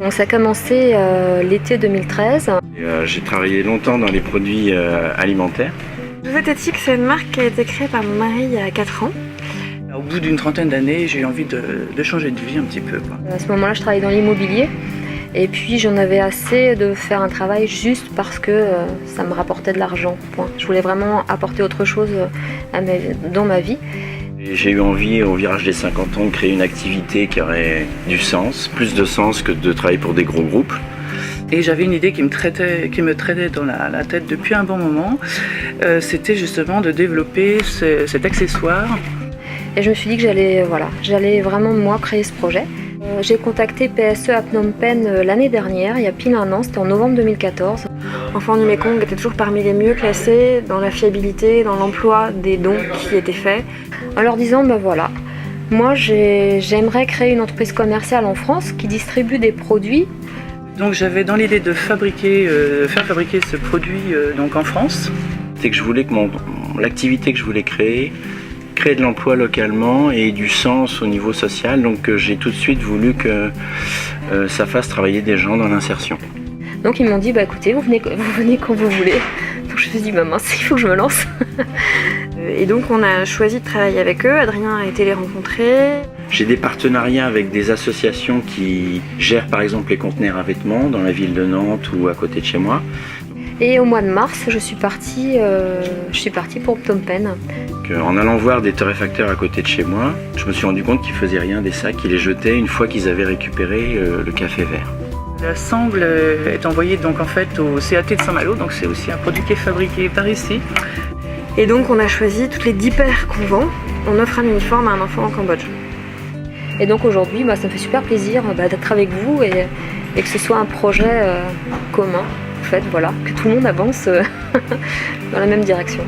Donc ça a commencé l'été 2013. J'ai travaillé longtemps dans les produits alimentaires. Zootétique, c'est une marque qui a été créée par mon mari il y a 4 ans. Au bout d'une trentaine d'années, j'ai eu envie de changer de vie un petit peu, quoi. À ce moment-là, je travaillais dans l'immobilier. Et puis j'en avais assez de faire un travail juste parce que ça me rapportait de l'argent. Point. Je voulais vraiment apporter autre chose dans ma vie. J'ai eu envie, au virage des 50 ans, de créer une activité qui aurait du sens, plus de sens que de travailler pour des gros groupes. Et j'avais une idée qui me traitait dans la tête depuis un bon moment. C'était justement de développer cet accessoire. Et je me suis dit que j'allais vraiment moi créer ce projet. J'ai contacté PSE à Phnom Penh l'année dernière, il y a pile un an, c'était en novembre 2014. Enfants du Mékong était toujours parmi les mieux classés dans la fiabilité, dans l'emploi des dons qui étaient faits. En leur disant, voilà, moi j'aimerais créer une entreprise commerciale en France qui distribue des produits. Donc j'avais dans l'idée de faire fabriquer ce produit donc en France. C'est que je voulais que l'activité que je voulais créer de l'emploi localement et du sens au niveau social. Donc j'ai tout de suite voulu que ça fasse travailler des gens dans l'insertion. Donc ils m'ont dit, écoutez, vous venez quand vous voulez. Donc je me suis dit, mince, il faut que je me lance. Et donc on a choisi de travailler avec eux. Adrien a été les rencontrer. J'ai des partenariats avec des associations qui gèrent par exemple les conteneurs à vêtements dans la ville de Nantes ou à côté de chez moi. Et au mois de mars, je suis partie pour Phnom Penh. En allant voir des torréfacteurs à côté de chez moi, je me suis rendu compte qu'ils faisaient rien des sacs, qu'ils les jetaient une fois qu'ils avaient récupéré le café vert. La sangle est envoyée donc en fait au CAT de Saint-Malo, donc c'est aussi un produit qui est fabriqué par ici. Et donc on a choisi toutes les 10 paires qu'on vend, on offre un uniforme à un enfant en Cambodge. Et donc aujourd'hui, ça me fait super plaisir d'être avec vous et que ce soit un projet commun. En fait, que tout le monde avance dans la même direction.